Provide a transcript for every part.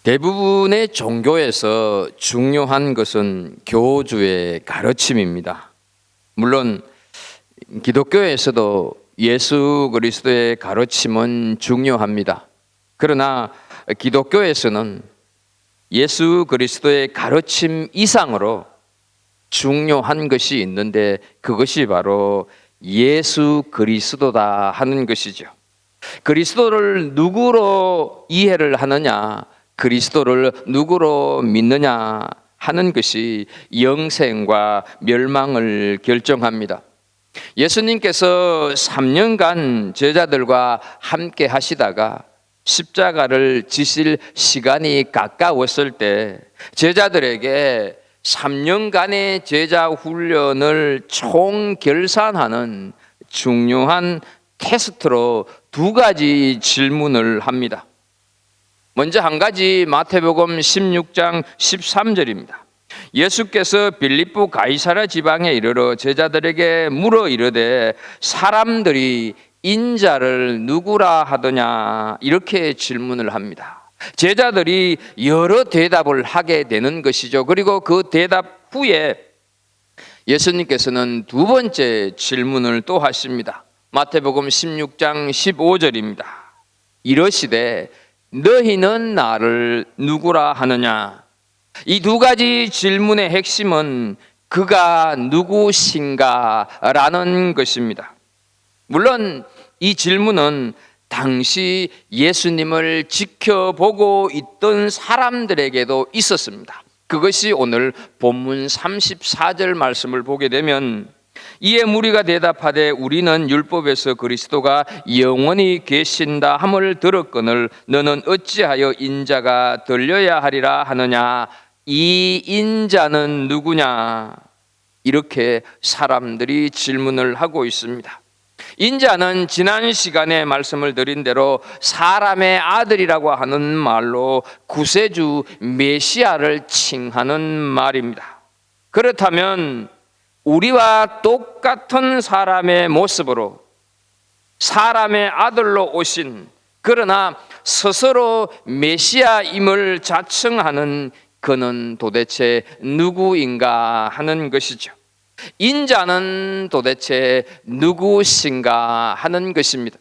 대부분의 종교에서 중요한 것은 교주의 가르침입니다. 물론 기독교에서도 예수 그리스도의 가르침은 중요합니다. 그러나 기독교에서는 예수 그리스도의 가르침 이상으로 중요한 것이 있는데 그것이 바로 예수 그리스도다 하는 것이죠. 그리스도를 누구로 이해를 하느냐, 그리스도를 누구로 믿느냐 하는 것이 영생과 멸망을 결정합니다. 예수님께서 3년간 제자들과 함께 하시다가 십자가를 지실 시간이 가까웠을 때 제자들에게 3년간의 제자 훈련을 총결산하는 중요한 테스트로 두 가지 질문을 합니다. 먼저 한 가지 마태복음 16장 13절입니다. 예수께서 빌립보 가이사랴 지방에 이르러 제자들에게 물어 이르되 사람들이 인자를 누구라 하더냐 이렇게 질문을 합니다. 제자들이 여러 대답을 하게 되는 것이죠. 그리고 그 대답 후에 예수님께서는 두 번째 질문을 또 하십니다. 마태복음 16장 15절입니다. 이러시되 너희는 나를 누구라 하느냐? 이 두 가지 질문의 핵심은 그가 누구신가라는 것입니다. 물론 이 질문은 당시 예수님을 지켜보고 있던 사람들에게도 있었습니다. 그것이 오늘 본문 34절 말씀을 보게 되면 이에 무리가 대답하되 우리는 율법에서 그리스도가 영원히 계신다 함을 들었거늘 너는 어찌하여 인자가 들려야 하리라 하느냐? 이 인자는 누구냐? 이렇게 사람들이 질문을 하고 있습니다. 인자는 지난 시간에 말씀을 드린 대로 사람의 아들이라고 하는 말로 구세주 메시아를 칭하는 말입니다. 그렇다면 우리와 똑같은 사람의 모습으로 사람의 아들로 오신, 그러나 스스로 메시아임을 자청하는 그는 도대체 누구인가 하는 것이죠. 인자는 도대체 누구신가 하는 것입니다.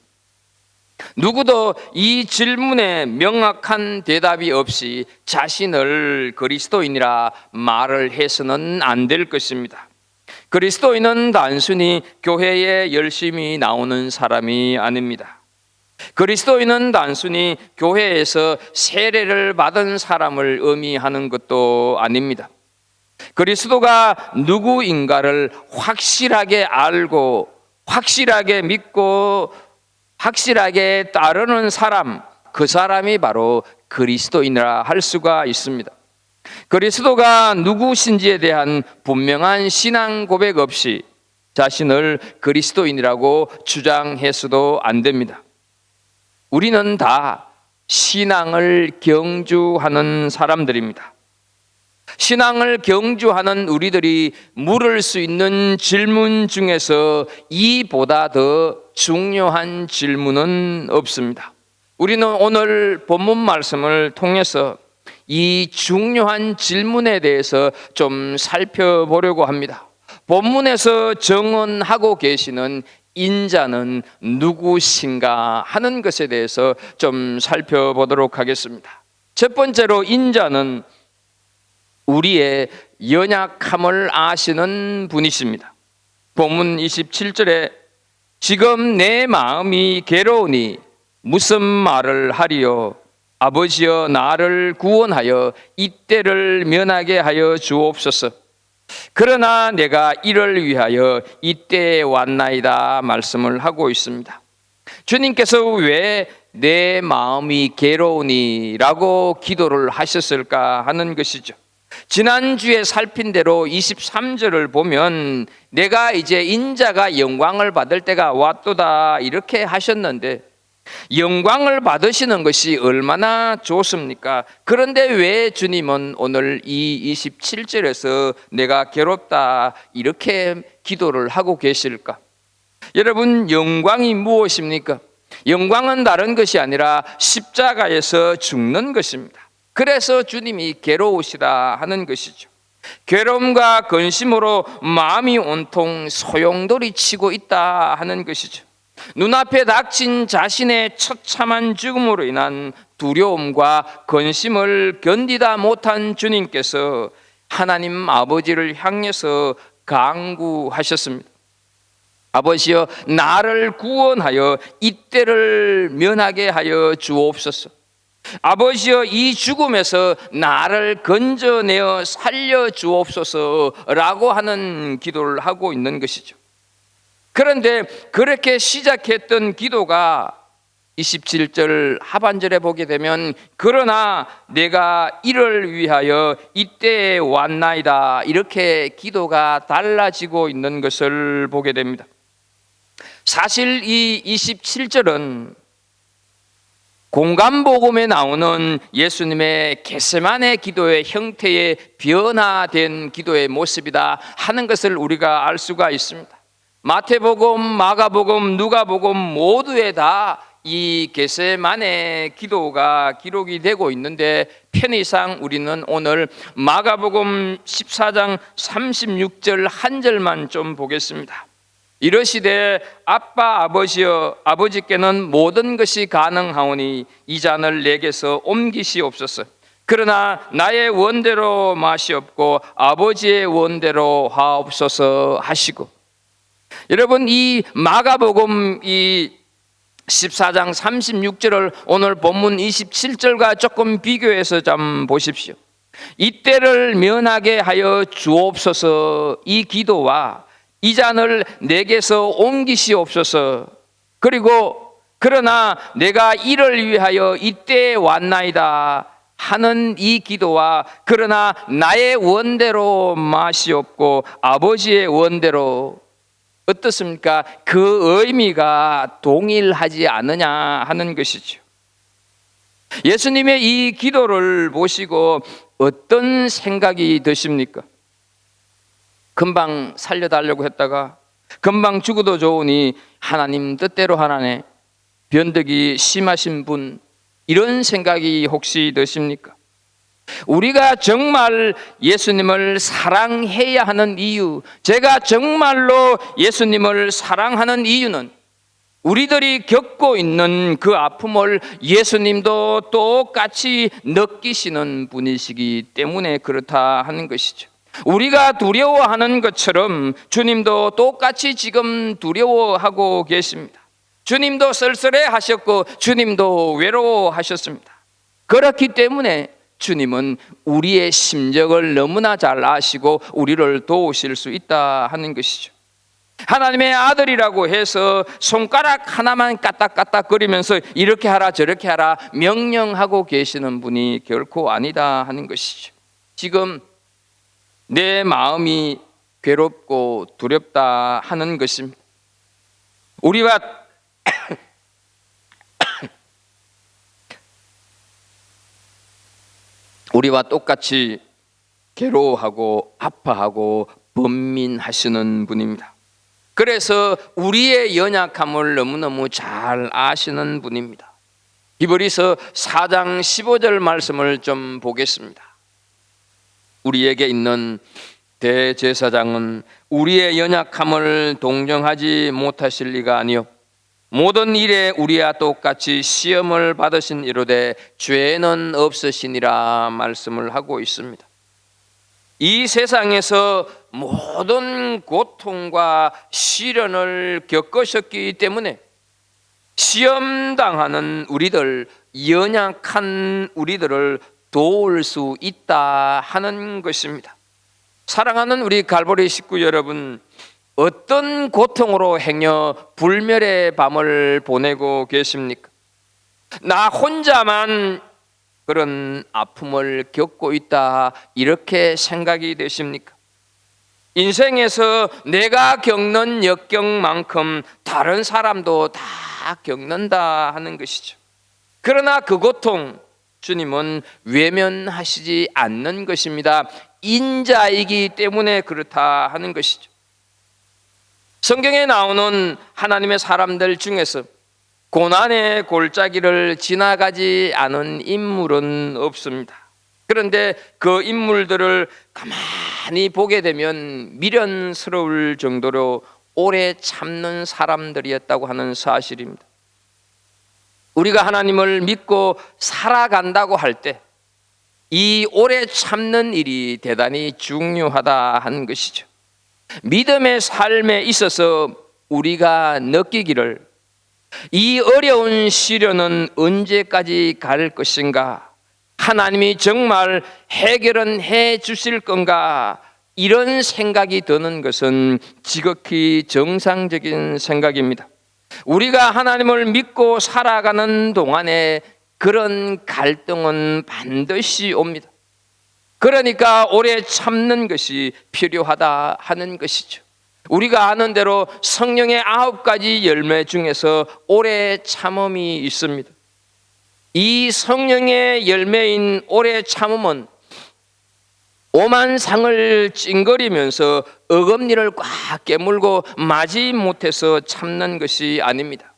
누구도 이 질문에 명확한 대답이 없이 자신을 그리스도인이라 말을 해서는 안 될 것입니다. 그리스도인은 단순히 교회에 열심히 나오는 사람이 아닙니다. 그리스도인은 단순히 교회에서 세례를 받은 사람을 의미하는 것도 아닙니다. 그리스도가 누구인가를 확실하게 알고 확실하게 믿고 확실하게 따르는 사람, 그 사람이 바로 그리스도인이라 할 수가 있습니다. 그리스도가 누구신지에 대한 분명한 신앙 고백 없이 자신을 그리스도인이라고 주장해서도 안 됩니다. 우리는 다 신앙을 경주하는 사람들입니다. 신앙을 경주하는 우리들이 물을 수 있는 질문 중에서 이보다 더 중요한 질문은 없습니다. 우리는 오늘 본문 말씀을 통해서 이 중요한 질문에 대해서 좀 살펴보려고 합니다. 본문에서 정언하고 계시는 인자는 누구신가 하는 것에 대해서 좀 살펴보도록 하겠습니다. 첫 번째로 인자는 우리의 연약함을 아시는 분이십니다. 본문 27절에 지금 내 마음이 괴로우니 무슨 말을 하리요? 아버지여 나를 구원하여 이때를 면하게 하여 주옵소서. 그러나 내가 이를 위하여 이때에 왔나이다 말씀을 하고 있습니다. 주님께서 왜 내 마음이 괴로우니 라고 기도를 하셨을까 하는 것이죠. 지난주에 살핀 대로 23절을 보면 내가 이제 인자가 영광을 받을 때가 왔도다 이렇게 하셨는데 영광을 받으시는 것이 얼마나 좋습니까? 그런데 왜 주님은 오늘 이 27절에서 내가 괴롭다 이렇게 기도를 하고 계실까? 여러분, 영광이 무엇입니까? 영광은 다른 것이 아니라 십자가에서 죽는 것입니다. 그래서 주님이 괴로우시다 하는 것이죠. 괴로움과 근심으로 마음이 온통 소용돌이 치고 있다 하는 것이죠. 눈앞에 닥친 자신의 처참한 죽음으로 인한 두려움과 근심을 견디다 못한 주님께서 하나님 아버지를 향해서 간구하셨습니다. 아버지여, 나를 구원하여 이때를 면하게 하여 주옵소서. 아버지여, 이 죽음에서 나를 건져내어 살려 주옵소서라고 하는 기도를 하고 있는 것이죠. 그런데 그렇게 시작했던 기도가 27절 하반절에 보게 되면 그러나 내가 이를 위하여 이때에 왔나이다, 이렇게 기도가 달라지고 있는 것을 보게 됩니다. 사실 이 27절은 공간복음에 나오는 예수님의 겟세마네 기도의 형태의 변화된 기도의 모습이다 하는 것을 우리가 알 수가 있습니다. 마태복음, 마가복음, 누가복음 모두에 다 이 겟세마네 기도가 기록이 되고 있는데 편의상 우리는 오늘 마가복음 14장 36절 한 절만 좀 보겠습니다. 이러시되 아빠 아버지여, 아버지께는 모든 것이 가능하오니 이 잔을 내게서 옮기시옵소서. 그러나 나의 원대로 마시옵고 아버지의 원대로 하옵소서 하시고, 여러분 이 마가복음 이 14장 36절을 오늘 본문 27절과 조금 비교해서 좀 보십시오. 이때를 면하게 하여 주옵소서, 이 기도와 이 잔을 내게서 옮기시옵소서, 그리고 그러나 내가 이를 위하여 이때에 왔나이다 하는 이 기도와 그러나 나의 원대로 마시옵고 아버지의 원대로, 어떻습니까? 그 의미가 동일하지 않느냐 하는 것이죠. 예수님의 이 기도를 보시고 어떤 생각이 드십니까? 금방 살려달라고 했다가 금방 죽어도 좋으니 하나님 뜻대로 하나네, 변덕이 심하신 분, 이런 생각이 혹시 드십니까? 우리가 정말 예수님을 사랑해야 하는 이유, 제가 정말로 예수님을 사랑하는 이유는 우리들이 겪고 있는 그 아픔을 예수님도 똑같이 느끼시는 분이시기 때문에 그렇다 하는 것이죠. 우리가 두려워하는 것처럼 주님도 똑같이 지금 두려워하고 계십니다. 주님도 쓸쓸해 하셨고 주님도 외로워하셨습니다. 그렇기 때문에 주님은 우리의 심정을 너무나 잘 아시고 우리를 도우실 수 있다 하는 것이죠. 하나님의 아들이라고 해서 손가락 하나만 까딱까딱거리면서 이렇게 하라 저렇게 하라 명령하고 계시는 분이 결코 아니다 하는 것이죠. 지금 내 마음이 괴롭고 두렵다 하는 것입니다. 우리와 똑같이 괴로워하고 아파하고 번민하시는 분입니다. 그래서 우리의 연약함을 너무너무 잘 아시는 분입니다. 히브리서 4장 15절 말씀을 좀 보겠습니다. 우리에게 있는 대제사장은 우리의 연약함을 동정하지 못하실 리가 아니요 모든 일에 우리와 똑같이 시험을 받으신 이로되 죄는 없으시니라 말씀을 하고 있습니다. 이 세상에서 모든 고통과 시련을 겪으셨기 때문에 시험당하는 우리들, 연약한 우리들을 도울 수 있다 하는 것입니다. 사랑하는 우리 갈보리 식구 여러분, 어떤 고통으로 행여 불멸의 밤을 보내고 계십니까? 나 혼자만 그런 아픔을 겪고 있다 이렇게 생각이 되십니까? 인생에서 내가 겪는 역경만큼 다른 사람도 다 겪는다 하는 것이죠. 그러나 그 고통 주님은 외면하시지 않는 것입니다. 인자이기 때문에 그렇다 하는 것이죠. 성경에 나오는 하나님의 사람들 중에서 고난의 골짜기를 지나가지 않은 인물은 없습니다. 그런데 그 인물들을 가만히 보게 되면 미련스러울 정도로 오래 참는 사람들이었다고 하는 사실입니다. 우리가 하나님을 믿고 살아간다고 할 때 이 오래 참는 일이 대단히 중요하다 하는 것이죠. 믿음의 삶에 있어서 우리가 느끼기를 이 어려운 시련은 언제까지 갈 것인가? 하나님이 정말 해결은 해 주실 건가? 이런 생각이 드는 것은 지극히 정상적인 생각입니다. 우리가 하나님을 믿고 살아가는 동안에 그런 갈등은 반드시 옵니다. 그러니까 오래 참는 것이 필요하다 하는 것이죠. 우리가 아는 대로 성령의 9가지 열매 중에서 오래 참음이 있습니다. 이 성령의 열매인 오래 참음은 오만상을 찡거리면서 어금니를 꽉 깨물고 마지못해서 참는 것이 아닙니다.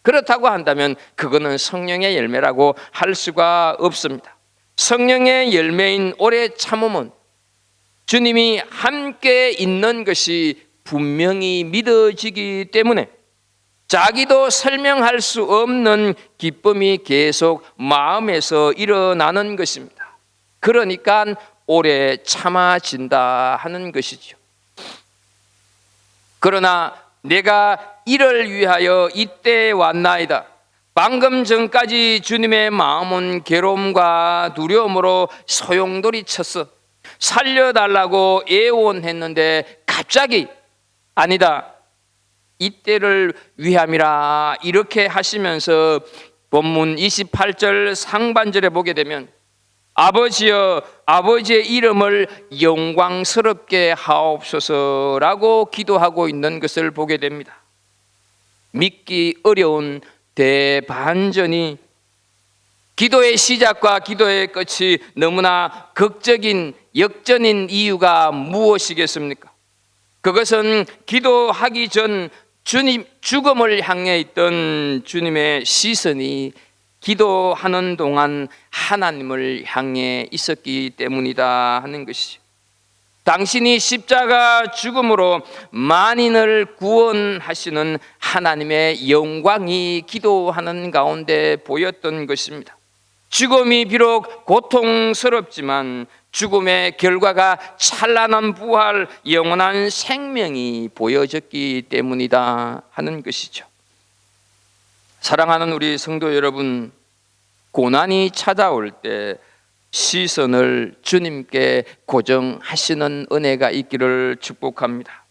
그렇다고 한다면 그거는 성령의 열매라고 할 수가 없습니다. 성령의 열매인 오래 참음은 주님이 함께 있는 것이 분명히 믿어지기 때문에 자기도 설명할 수 없는 기쁨이 계속 마음에서 일어나는 것입니다. 그러니까 오래 참아진다 하는 것이죠. 그러나 내가 이를 위하여 이때 왔나이다. 방금 전까지 주님의 마음은 괴로움과 두려움으로 소용돌이 쳤어. 살려달라고 애원했는데 갑자기 아니다, 이때를 위함이라 이렇게 하시면서 본문 28절 상반절에 보게 되면 아버지여, 아버지의 이름을 영광스럽게 하옵소서라고 기도하고 있는 것을 보게 됩니다. 믿기 어려운 대반전이, 기도의 시작과 기도의 끝이 너무나 극적인 역전인 이유가 무엇이겠습니까? 그것은 기도하기 전 주님 죽음을 향해 있던 주님의 시선이 기도하는 동안 하나님을 향해 있었기 때문이다 하는 것이죠. 당신이 십자가 죽음으로 만인을 구원하시는 하나님의 영광이 기도하는 가운데 보였던 것입니다. 죽음이 비록 고통스럽지만 죽음의 결과가 찬란한 부활, 영원한 생명이 보여졌기 때문이다 하는 것이죠. 사랑하는 우리 성도 여러분, 고난이 찾아올 때 시선을 주님께 고정하시는 은혜가 있기를 축복합니다.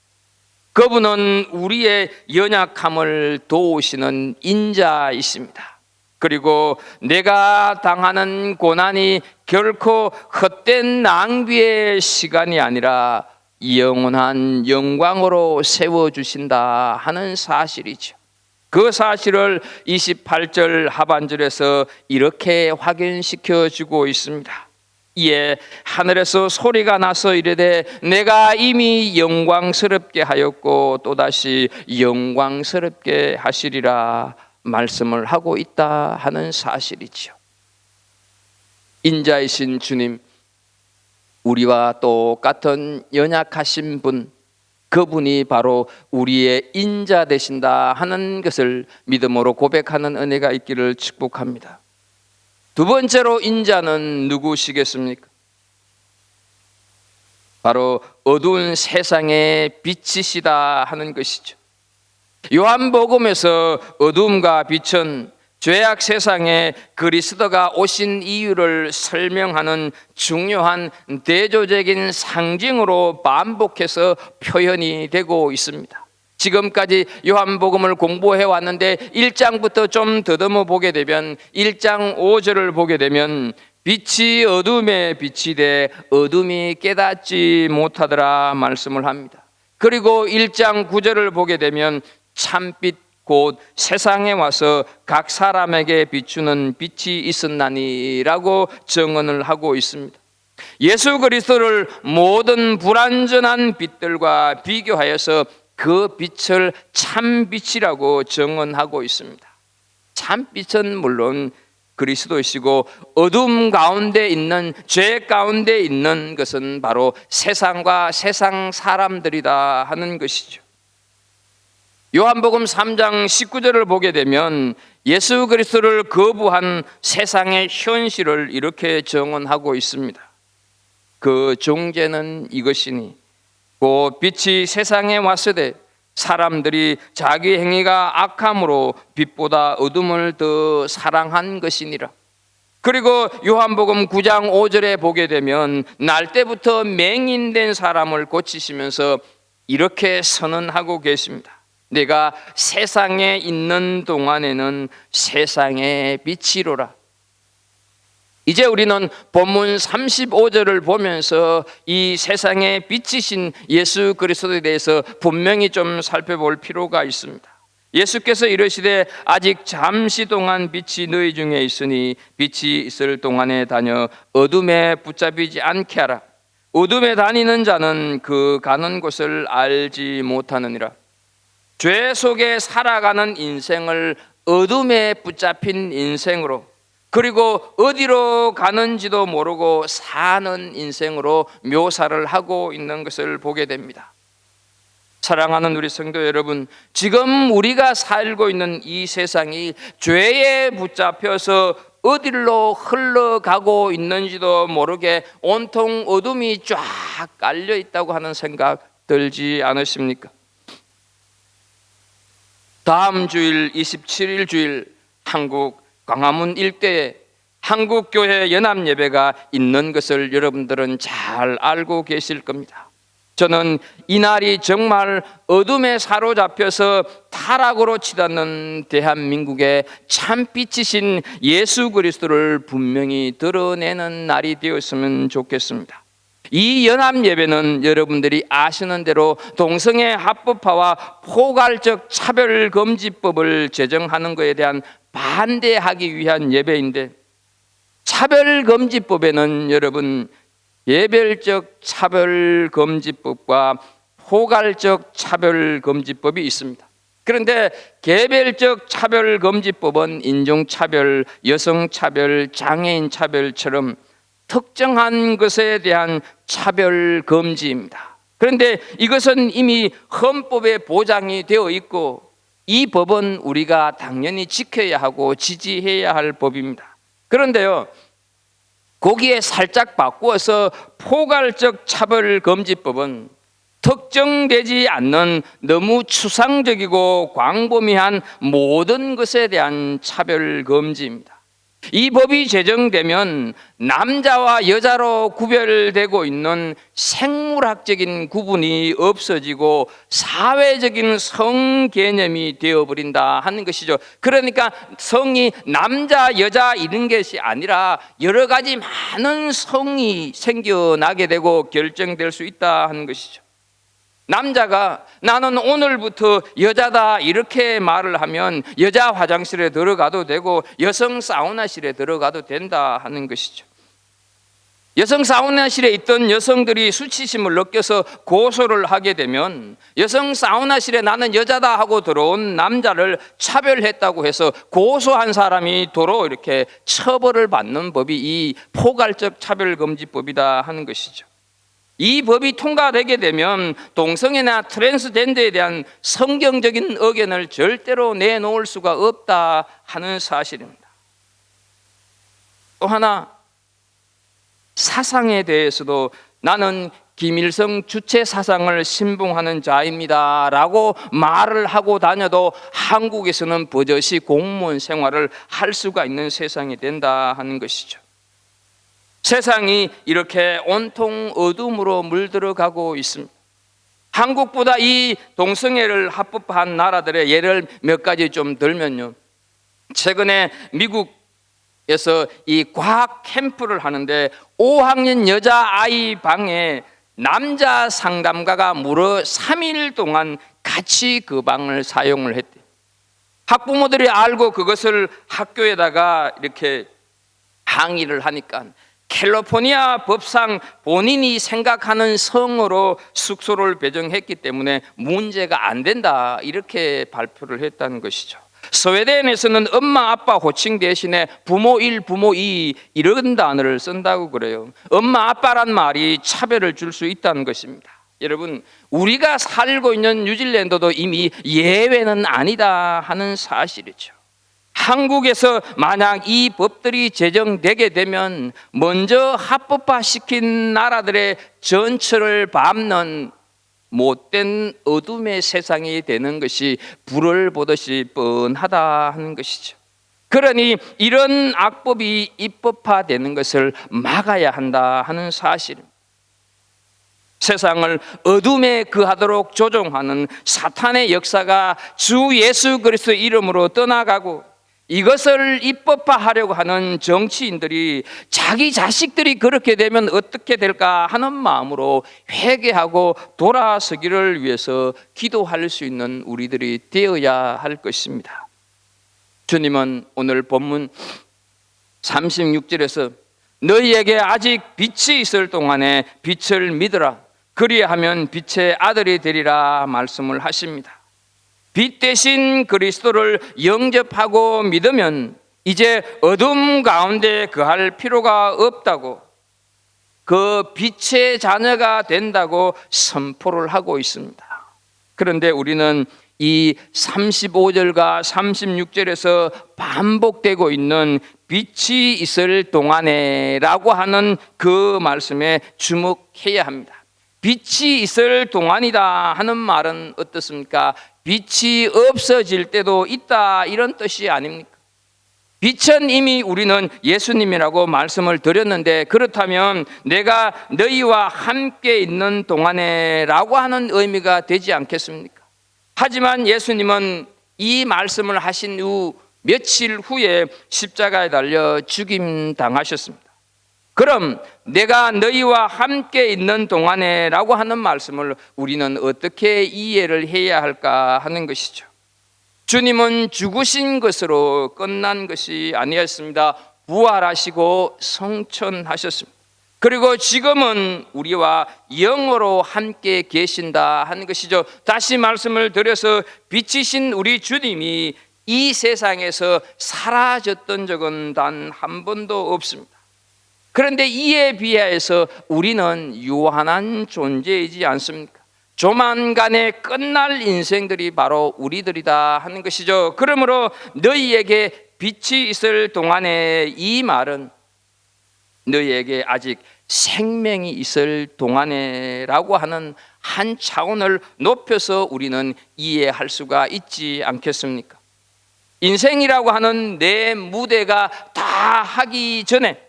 그분은 우리의 연약함을 도우시는 인자이십니다. 그리고 내가 당하는 고난이 결코 헛된 낭비의 시간이 아니라 영원한 영광으로 세워주신다 하는 사실이죠. 그 사실을 28절 하반절에서 이렇게 확인시켜 주고 있습니다. 이에 하늘에서 소리가 나서 이르되 내가 이미 영광스럽게 하였고 또다시 영광스럽게 하시리라 말씀을 하고 있다 하는 사실이죠. 인자이신 주님, 우리와 똑같은 연약하신 분, 그분이 바로 우리의 인자 되신다 하는 것을 믿음으로 고백하는 은혜가 있기를 축복합니다. 두 번째로 인자는 누구시겠습니까? 바로 어두운 세상의 빛이시다 하는 것이죠. 요한복음에서 어둠과 빛은 죄악 세상에 그리스도가 오신 이유를 설명하는 중요한 대조적인 상징으로 반복해서 표현이 되고 있습니다. 지금까지 요한복음을 공부해 왔는데 1장부터 좀 더듬어 보게 되면 1장 5절을 보게 되면 빛이 어둠에 비치되 어둠이 깨닫지 못하더라 말씀을 합니다. 그리고 1장 9절을 보게 되면 참빛 곧 세상에 와서 각 사람에게 비추는 빛이 있었나니라고 증언을 하고 있습니다. 예수 그리스도를 모든 불완전한 빛들과 비교하여서 그 빛을 참빛이라고 증언하고 있습니다. 참빛은 물론 그리스도이시고 어둠 가운데 있는, 죄 가운데 있는 것은 바로 세상과 세상 사람들이다 하는 것이죠. 요한복음 3장 19절을 보게 되면 예수 그리스도를 거부한 세상의 현실을 이렇게 정언하고 있습니다. 그 종제는 이것이니 곧 빛이 세상에 왔으되 사람들이 자기 행위가 악함으로 빛보다 어둠을 더 사랑한 것이니라. 그리고 요한복음 9장 5절에 보게 되면 날 때부터 맹인된 사람을 고치시면서 이렇게 선언하고 계십니다. 내가 세상에 있는 동안에는 세상의 빛이로라. 이제 우리는 본문 35절을 보면서 이 세상의 빛이신 예수 그리스도에 대해서 분명히 좀 살펴볼 필요가 있습니다. 예수께서 이르시되 아직 잠시 동안 빛이 너희 중에 있으니 빛이 있을 동안에 다녀 어둠에 붙잡히지 않게 하라. 어둠에 다니는 자는 그 가는 곳을 알지 못하느니라. 죄 속에 살아가는 인생을 어둠에 붙잡힌 인생으로, 그리고 어디로 가는지도 모르고 사는 인생으로 묘사를 하고 있는 것을 보게 됩니다. 사랑하는 우리 성도 여러분, 지금 우리가 살고 있는 이 세상이 죄에 붙잡혀서 어디로 흘러가고 있는지도 모르게 온통 어둠이 쫙 깔려 있다고 하는 생각 들지 않으십니까? 다음 주일 27일 주일 한국 광화문 일대에 한국교회 연합예배가 있는 것을 여러분들은 잘 알고 계실 겁니다. 저는 이날이 정말 어둠에 사로잡혀서 타락으로 치닫는 대한민국의 참빛이신 예수 그리스도를 분명히 드러내는 날이 되었으면 좋겠습니다. 이 연합예배는 여러분들이 아시는 대로 동성애 합법화와 포괄적 차별금지법을 제정하는 것에 대한 반대하기 위한 예배인데, 차별금지법에는 여러분 개별적 차별금지법과 포괄적 차별금지법이 있습니다. 그런데 개별적 차별금지법은 인종차별, 여성차별, 장애인차별처럼 특정한 것에 대한 차별금지입니다. 그런데 이것은 이미 헌법에 보장이 되어 있고 이 법은 우리가 당연히 지켜야 하고 지지해야 할 법입니다. 그런데요, 거기에 살짝 바꾸어서 포괄적 차별금지법은 특정되지 않는 너무 추상적이고 광범위한 모든 것에 대한 차별금지입니다. 이 법이 제정되면 남자와 여자로 구별되고 있는 생물학적인 구분이 없어지고 사회적인 성 개념이 되어버린다 하는 것이죠. 그러니까 성이 남자, 여자 이런 것이 아니라 여러 가지 많은 성이 생겨나게 되고 결정될 수 있다 하는 것이죠. 남자가 나는 오늘부터 여자다 이렇게 말을 하면 여자 화장실에 들어가도 되고 여성 사우나실에 들어가도 된다 하는 것이죠. 여성 사우나실에 있던 여성들이 수치심을 느껴서 고소를 하게 되면 여성 사우나실에 나는 여자다 하고 들어온 남자를 차별했다고 해서 고소한 사람이 도로 이렇게 처벌을 받는 법이 이 포괄적 차별금지법이다 하는 것이죠. 이 법이 통과되게 되면 동성애나 트랜스젠더에 대한 성경적인 의견을 절대로 내놓을 수가 없다 하는 사실입니다. 또 하나, 사상에 대해서도 나는 김일성 주체 사상을 신봉하는 자입니다 라고 말을 하고 다녀도 한국에서는 버젓이 공무원 생활을 할 수가 있는 세상이 된다 하는 것이죠. 세상이 이렇게 온통 어둠으로 물들어가고 있습니다. 한국보다 이 동성애를 합법화한 나라들의 예를 몇 가지 좀 들면요, 최근에 미국에서 이 과학 캠프를 하는데 5학년 여자아이 방에 남자 상담가가 무려 3일 동안 같이 그 방을 사용을 했대요. 학부모들이 알고 그것을 학교에다가 이렇게 항의를 하니까 캘리포니아 법상 본인이 생각하는 성으로 숙소를 배정했기 때문에 문제가 안 된다 이렇게 발표를 했다는 것이죠. 스웨덴에서는 엄마 아빠 호칭 대신에 부모 1, 부모 2 이런 단어를 쓴다고 그래요. 엄마 아빠란 말이 차별을 줄 수 있다는 것입니다. 여러분, 우리가 살고 있는 뉴질랜드도 이미 예외는 아니다 하는 사실이죠. 한국에서 만약 이 법들이 제정되게 되면 먼저 합법화시킨 나라들의 전철을 밟는 못된 어둠의 세상이 되는 것이 불을 보듯이 뻔하다 하는 것이죠. 그러니 이런 악법이 입법화되는 것을 막아야 한다 하는 사실입니다. 세상을 어둠에 거하도록 조종하는 사탄의 역사가 주 예수 그리스도의 이름으로 떠나가고, 이것을 입법화하려고 하는 정치인들이 자기 자식들이 그렇게 되면 어떻게 될까 하는 마음으로 회개하고 돌아서기를 위해서 기도할 수 있는 우리들이 되어야 할 것입니다. 주님은 오늘 본문 36절에서 너희에게 아직 빛이 있을 동안에 빛을 믿으라, 그리하면 빛의 아들이 되리라 말씀을 하십니다. 빛 대신 그리스도를 영접하고 믿으면 이제 어둠 가운데 거할 필요가 없다고, 그 빛의 자녀가 된다고 선포를 하고 있습니다. 그런데 우리는 이 35절과 36절에서 반복되고 있는 빛이 있을 동안에 라고 하는 그 말씀에 주목해야 합니다. 빛이 있을 동안이다 하는 말은 어떻습니까? 빛이 없어질 때도 있다 이런 뜻이 아닙니까? 빛은 이미 우리는 예수님이라고 말씀을 드렸는데, 그렇다면 내가 너희와 함께 있는 동안에 라고 하는 의미가 되지 않겠습니까? 하지만 예수님은 이 말씀을 하신 후 며칠 후에 십자가에 달려 죽임 당하셨습니다. 그럼 내가 너희와 함께 있는 동안에 라고 하는 말씀을 우리는 어떻게 이해를 해야 할까 하는 것이죠. 주님은 죽으신 것으로 끝난 것이 아니었습니다. 부활하시고 성천하셨습니다. 그리고 지금은 우리와 영으로 함께 계신다 하는 것이죠. 다시 말씀을 드려서 빛이신 우리 주님이 이 세상에서 사라졌던 적은 단 한 번도 없습니다. 그런데 이에 비하여서 우리는 유한한 존재이지 않습니까? 조만간에 끝날 인생들이 바로 우리들이다 하는 것이죠. 그러므로 너희에게 빛이 있을 동안에, 이 말은 너희에게 아직 생명이 있을 동안에 라고 하는 한 차원을 높여서 우리는 이해할 수가 있지 않겠습니까? 인생이라고 하는 내 무대가 다 하기 전에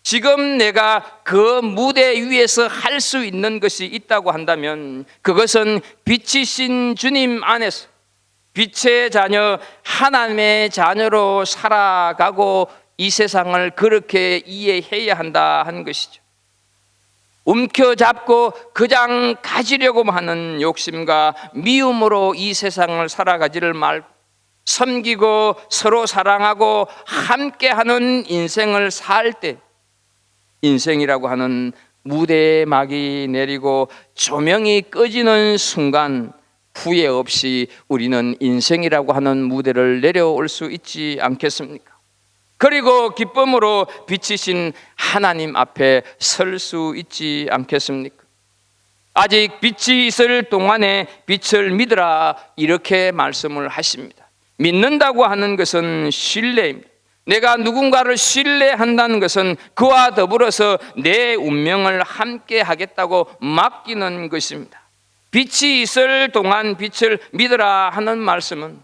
지금 내가 그 무대 위에서 할 수 있는 것이 있다고 한다면 그것은 빛이신 주님 안에서 빛의 자녀, 하나님의 자녀로 살아가고 이 세상을 그렇게 이해해야 한다 하는 것이죠. 움켜잡고 그냥 가지려고 하는 욕심과 미움으로 이 세상을 살아가지를 말고 섬기고 서로 사랑하고 함께하는 인생을 살 때, 인생이라고 하는 무대에 막이 내리고 조명이 꺼지는 순간 후회 없이 우리는 인생이라고 하는 무대를 내려올 수 있지 않겠습니까? 그리고 기쁨으로 빛이신 하나님 앞에 설 수 있지 않겠습니까? 아직 빛이 있을 동안에 빛을 믿으라 이렇게 말씀을 하십니다. 믿는다고 하는 것은 신뢰입니다. 내가 누군가를 신뢰한다는 것은 그와 더불어서 내 운명을 함께 하겠다고 맡기는 것입니다. 빛이 있을 동안 빛을 믿으라 하는 말씀은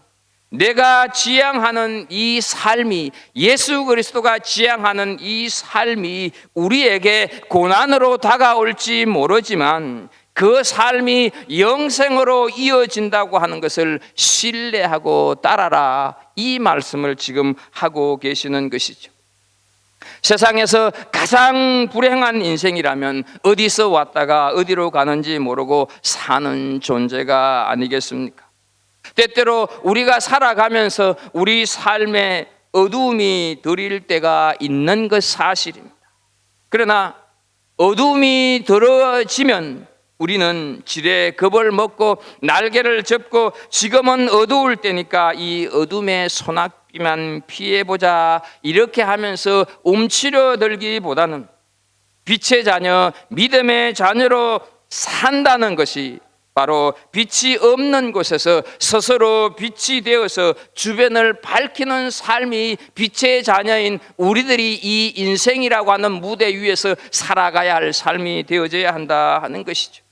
내가 지향하는 이 삶이, 예수 그리스도가 지향하는 이 삶이 우리에게 고난으로 다가올지 모르지만 그 삶이 영생으로 이어진다고 하는 것을 신뢰하고 따라라, 이 말씀을 지금 하고 계시는 것이죠. 세상에서 가장 불행한 인생이라면 어디서 왔다가 어디로 가는지 모르고 사는 존재가 아니겠습니까? 때때로 우리가 살아가면서 우리 삶에 어두움이 들일 때가 있는 것 사실입니다. 그러나 어두움이 들어지면 우리는 지레 겁을 먹고 날개를 접고 지금은 어두울 때니까 이 어둠의 소낙비만 피해보자 이렇게 하면서 움츠려들기보다는 빛의 자녀, 믿음의 자녀로 산다는 것이 바로 빛이 없는 곳에서 스스로 빛이 되어서 주변을 밝히는 삶이 빛의 자녀인 우리들이 이 인생이라고 하는 무대 위에서 살아가야 할 삶이 되어져야 한다 하는 것이죠.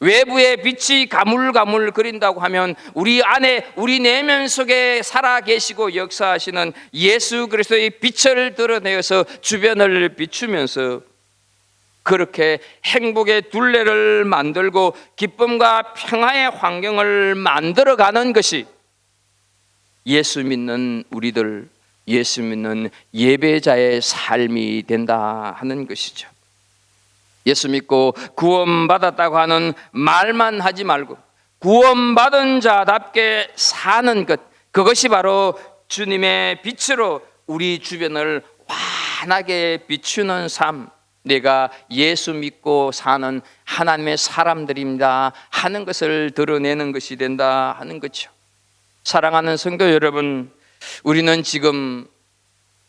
외부의 빛이 가물가물 거린다고 하면 우리 안에 우리 내면 속에 살아 계시고 역사하시는 예수 그리스도의 빛을 드러내어서 주변을 비추면서 그렇게 행복의 둘레를 만들고 기쁨과 평화의 환경을 만들어가는 것이 예수 믿는 우리들, 예수 믿는 예배자의 삶이 된다 하는 것이죠. 예수 믿고 구원받았다고 하는 말만 하지 말고 구원받은 자답게 사는 것, 그것이 바로 주님의 빛으로 우리 주변을 환하게 비추는 삶, 내가 예수 믿고 사는 하나님의 사람들입니다 하는 것을 드러내는 것이 된다 하는 거죠. 사랑하는 성도 여러분, 우리는 지금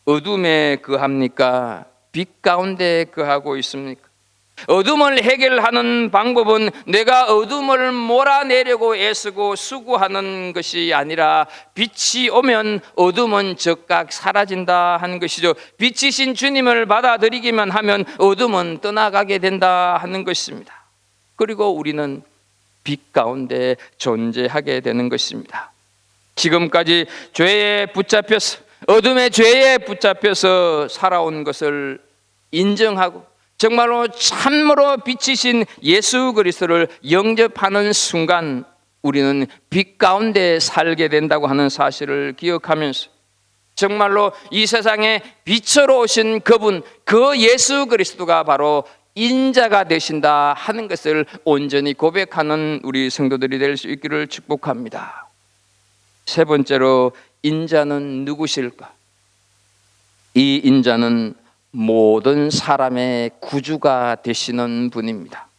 어둠에 거합니까? 빛 가운데 거하고 있습니까? 어둠을 해결하는 방법은 내가 어둠을 몰아내려고 애쓰고 수고하는 것이 아니라 빛이 오면 어둠은 즉각 사라진다 하는 것이죠. 빛이신 주님을 받아들이기만 하면 어둠은 떠나가게 된다 하는 것입니다. 그리고 우리는 빛 가운데 존재하게 되는 것입니다. 지금까지 죄에 붙잡혀서 어둠의 죄에 붙잡혀서 살아온 것을 인정하고 정말로 참으로 빛이신 예수 그리스도를 영접하는 순간 우리는 빛 가운데 살게 된다고 하는 사실을 기억하면서 정말로 이 세상에 빛으로 오신 그분, 그 예수 그리스도가 바로 인자가 되신다 하는 것을 온전히 고백하는 우리 성도들이 될 수 있기를 축복합니다. 세 번째로, 인자는 누구실까? 이 인자는 모든 사람의 구주가 되시는 분입니다.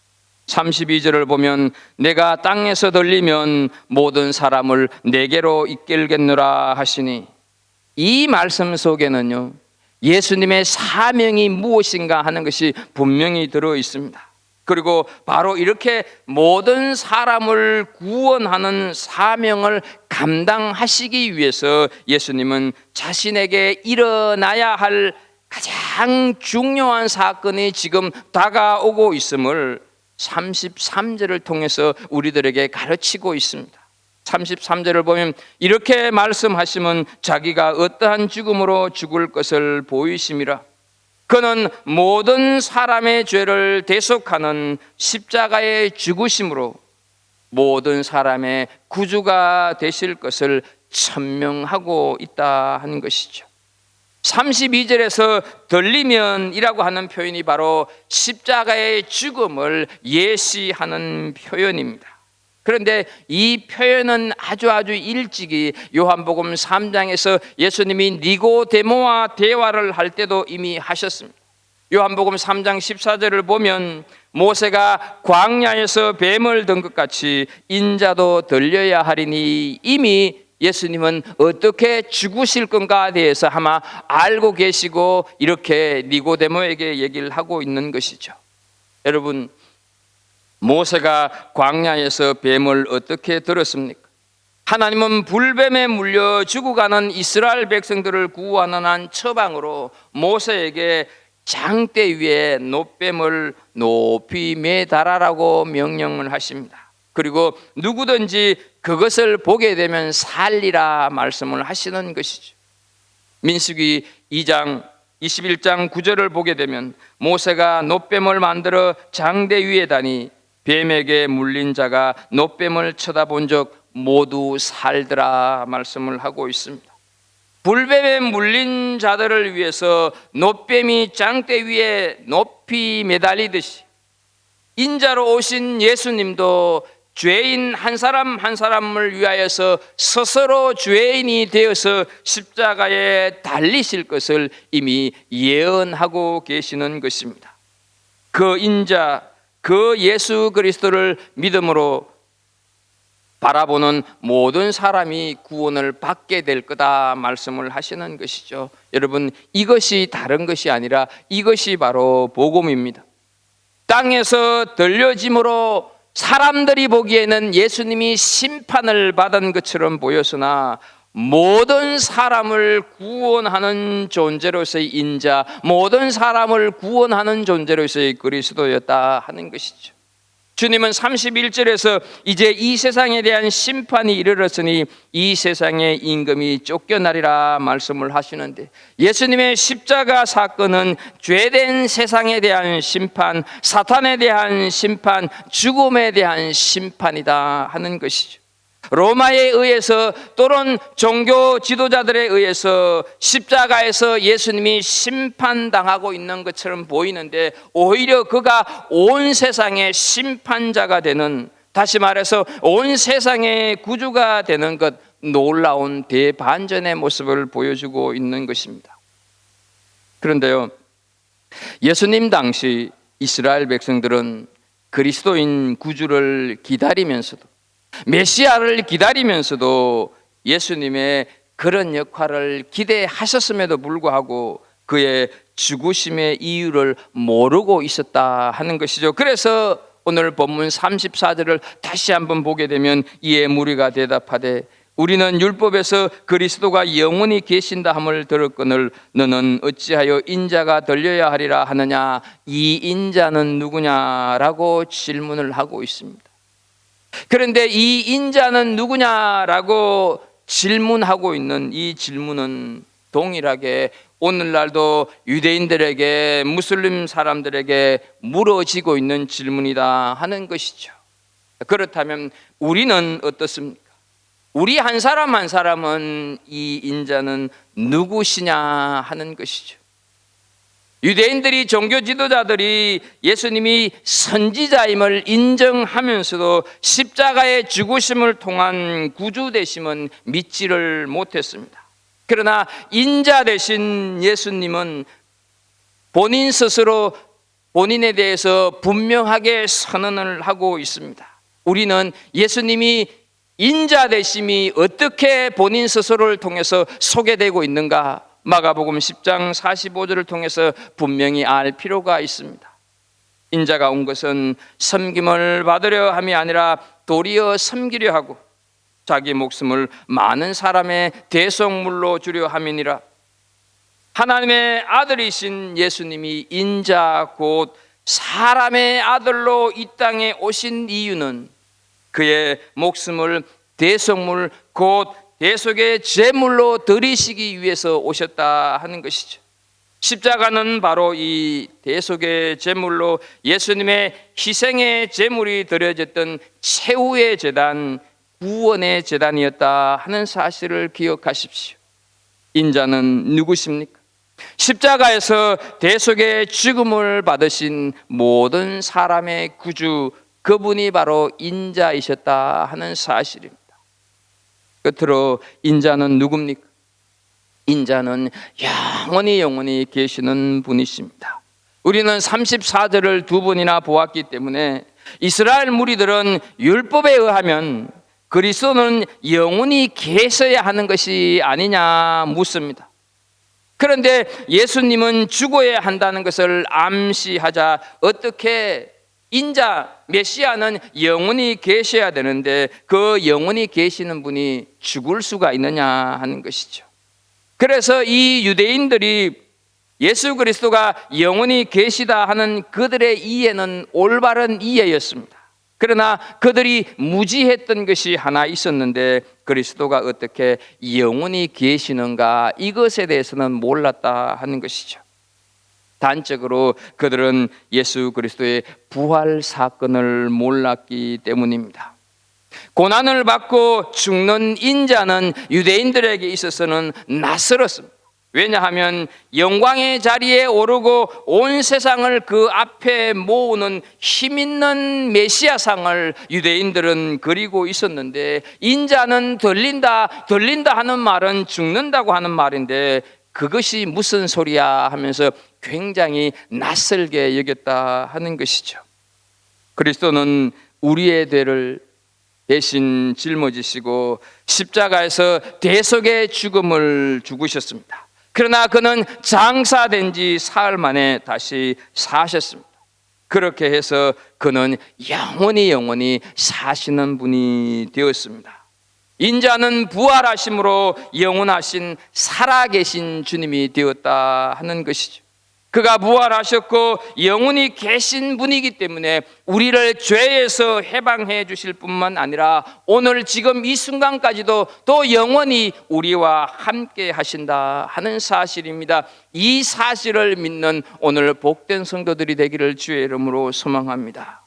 32절을 보면 내가 땅에서 들리면 모든 사람을 내게로 이끌겠노라 하시니, 이 말씀 속에는요 예수님의 사명이 무엇인가 하는 것이 분명히 들어 있습니다. 그리고 바로 이렇게 모든 사람을 구원하는 사명을 감당하시기 위해서 예수님은 자신에게 일어나야 할 가장 중요한 사건이 지금 다가오고 있음을 33절을 통해서 우리들에게 가르치고 있습니다. 33절을 보면 이렇게 말씀하시면 자기가 어떠한 죽음으로 죽을 것을 보이심이라. 그는 모든 사람의 죄를 대속하는 십자가의 죽으심으로 모든 사람의 구주가 되실 것을 천명하고 있다 하는 것이죠. 32절에서 들리면이라고 하는 표현이 바로 십자가의 죽음을 예시하는 표현입니다. 그런데 이 표현은 아주 일찍이 요한복음 3장에서 예수님이 니고데모와 대화를 할 때도 이미 하셨습니다. 요한복음 3장 14절을 보면 모세가 광야에서 뱀을 든 것 같이 인자도 들려야 하리니, 이미 예수님은 어떻게 죽으실 건가에 대해서 아마 알고 계시고 이렇게 니고데모에게 얘기를 하고 있는 것이죠. 여러분, 모세가 광야에서 뱀을 어떻게 들었습니까? 하나님은 불뱀에 물려 죽어가는 이스라엘 백성들을 구하는 한 처방으로 모세에게 장대 위에 놋뱀을 높이 매달아라고 명령을 하십니다. 그리고 누구든지 그것을 보게 되면 살리라 말씀을 하시는 것이죠. 민수기 2장 21장 9절을 보게 되면 모세가 놋뱀을 만들어 장대 위에 다니 뱀에게 물린 자가 놋뱀을 쳐다본 적 모두 살더라 말씀을 하고 있습니다. 불뱀에 물린 자들을 위해서 놋뱀이 장대 위에 높이 매달리듯이 인자로 오신 예수님도 죄인 한 사람 한 사람을 위하여서 스스로 죄인이 되어서 십자가에 달리실 것을 이미 예언하고 계시는 것입니다. 그 인자, 그 예수 그리스도를 믿음으로 바라보는 모든 사람이 구원을 받게 될 거다 말씀을 하시는 것이죠. 여러분, 이것이 다른 것이 아니라 이것이 바로 복음입니다. 땅에서 들려짐으로 사람들이 보기에는 예수님이 심판을 받은 것처럼 보였으나 모든 사람을 구원하는 존재로서의 인자, 모든 사람을 구원하는 존재로서의 그리스도였다 하는 것이죠. 주님은 31절에서 이제 이 세상에 대한 심판이 이르렀으니 이 세상의 임금이 쫓겨나리라 말씀을 하시는데, 예수님의 십자가 사건은 죄된 세상에 대한 심판, 사탄에 대한 심판, 죽음에 대한 심판이다 하는 것이죠. 로마에 의해서 또는 종교 지도자들에 의해서 십자가에서 예수님이 심판당하고 있는 것처럼 보이는데, 오히려 그가 온 세상의 심판자가 되는, 다시 말해서 온 세상의 구주가 되는 것, 놀라운 대반전의 모습을 보여주고 있는 것입니다. 그런데요, 예수님 당시 이스라엘 백성들은 그리스도인 구주를 기다리면서도, 메시아를 기다리면서도 예수님의 그런 역할을 기대하셨음에도 불구하고 그의 죽으심의 이유를 모르고 있었다 하는 것이죠. 그래서 오늘 본문 34절을 다시 한번 보게 되면, 이에 무리가 대답하되 우리는 율법에서 그리스도가 영원히 계신다 함을 들었거늘 너는 어찌하여 인자가 들려야 하리라 하느냐, 이 인자는 누구냐라고 질문을 하고 있습니다. 그런데 이 인자는 누구냐라고 질문하고 있는 이 질문은 동일하게 오늘날도 유대인들에게, 무슬림 사람들에게 물어지고 있는 질문이다 하는 것이죠. 그렇다면 우리는 어떻습니까? 우리 한 사람 한 사람은 이 인자는 누구시냐 하는 것이죠. 유대인들이, 종교 지도자들이 예수님이 선지자임을 인정하면서도 십자가의 죽으심을 통한 구주 되심은 믿지를 못했습니다. 그러나 인자 되신 예수님은 본인 스스로 본인에 대해서 분명하게 선언을 하고 있습니다. 우리는 예수님이 인자 되심이 어떻게 본인 스스로를 통해서 소개되고 있는가, 마가복음 10장 45절을 통해서 분명히 알 필요가 있습니다. 인자가 온 것은 섬김을 받으려 함이 아니라 도리어 섬기려 하고 자기 목숨을 많은 사람의 대속물로 주려 함이니라. 하나님의 아들이신 예수님이 인자 곧 사람의 아들로 이 땅에 오신 이유는 그의 목숨을 대속물 곧 대속의 제물로 드리시기 위해서 오셨다 하는 것이죠. 십자가는 바로 이 대속의 제물로 예수님의 희생의 제물이 드려졌던 최후의 제단, 구원의 제단이었다 하는 사실을 기억하십시오. 인자는 누구십니까? 십자가에서 대속의 죽음을 받으신 모든 사람의 구주, 그분이 바로 인자이셨다 하는 사실입니다. 끝으로 인자는 누굽니까? 인자는 영원히 계시는 분이십니다. 우리는 34절을 두 번이나 보았기 때문에 이스라엘 무리들은 율법에 의하면 그리스도는 영원히 계셔야 하는 것이 아니냐 묻습니다. 그런데 예수님은 죽어야 한다는 것을 암시하자 어떻게 인자, 메시아는 영원히 계셔야 되는데 그 영원히 계시는 분이 죽을 수가 있느냐 하는 것이죠. 그래서 이 유대인들이 예수 그리스도가 영원히 계시다 하는 그들의 이해는 올바른 이해였습니다. 그러나 그들이 무지했던 것이 하나 있었는데, 그리스도가 어떻게 영원히 계시는가, 이것에 대해서는 몰랐다 하는 것이죠. 단적으로 그들은 예수 그리스도의 부활 사건을 몰랐기 때문입니다. 고난을 받고 죽는 인자는 유대인들에게 있어서는 낯설었습니다. 왜냐하면 영광의 자리에 오르고 온 세상을 그 앞에 모으는 힘있는 메시아상을 유대인들은 그리고 있었는데, 인자는 들린다 하는 말은 죽는다고 하는 말인데 그것이 무슨 소리야 하면서 굉장히 낯설게 여겼다 하는 것이죠. 그리스도는 우리의 죄를 대신 짊어지시고 십자가에서 대속의 죽음을 죽으셨습니다. 그러나 그는 장사된 지 사흘 만에 다시 사셨습니다. 그렇게 해서 그는 영원히 사시는 분이 되었습니다. 인자는 부활하심으로 영원하신 살아계신 주님이 되었다 하는 것이죠. 그가 부활하셨고 영원히 계신 분이기 때문에 우리를 죄에서 해방해 주실 뿐만 아니라 오늘 지금 이 순간까지도 또 영원히 우리와 함께 하신다 하는 사실입니다. 이 사실을 믿는 오늘 복된 성도들이 되기를 주의 이름으로 소망합니다.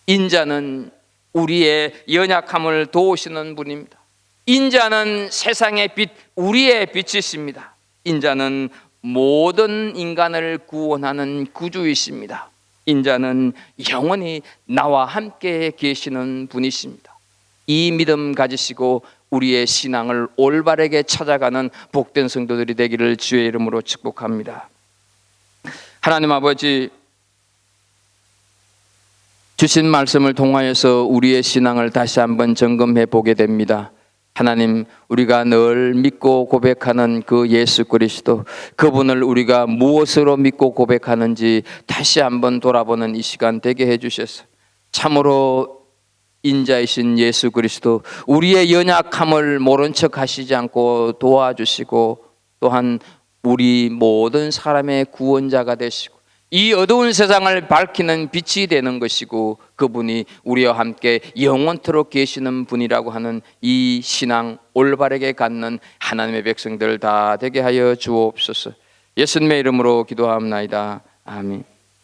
인자는 우리의 연약함을 도우시는 분입니다. 인자는 세상의 빛, 우리의 빛이십니다. 인자는 모든 인간을 구원하는 구주이십니다. 인자는 영원히 나와 함께 계시는 분이십니다. 이 믿음 가지시고 우리의 신앙을 올바르게 찾아가는 복된 성도들이 되기를 주의 이름으로 축복합니다. 하나님 아버지, 주신 말씀을 통하여서 우리의 신앙을 다시 한번 점검해 보게 됩니다. 하나님, 우리가 늘 믿고 고백하는 그 예수 그리스도, 그분을 우리가 무엇으로 믿고 고백하는지 다시 한번 돌아보는 이 시간 되게 해주셔서 참으로 인자이신 예수 그리스도, 우리의 연약함을 모른 척 하시지 않고 도와주시고 또한 우리 모든 사람의 구원자가 되시고 이 어두운 세상을 밝히는 빛이 되는 것이고 그분이 우리와 함께 영원토록 계시는 분이라고 하는 이 신앙 올바르게 갖는 하나님의 백성들 다 되게 하여 주옵소서. 예수님의 이름으로 기도하옵나이다. 아멘.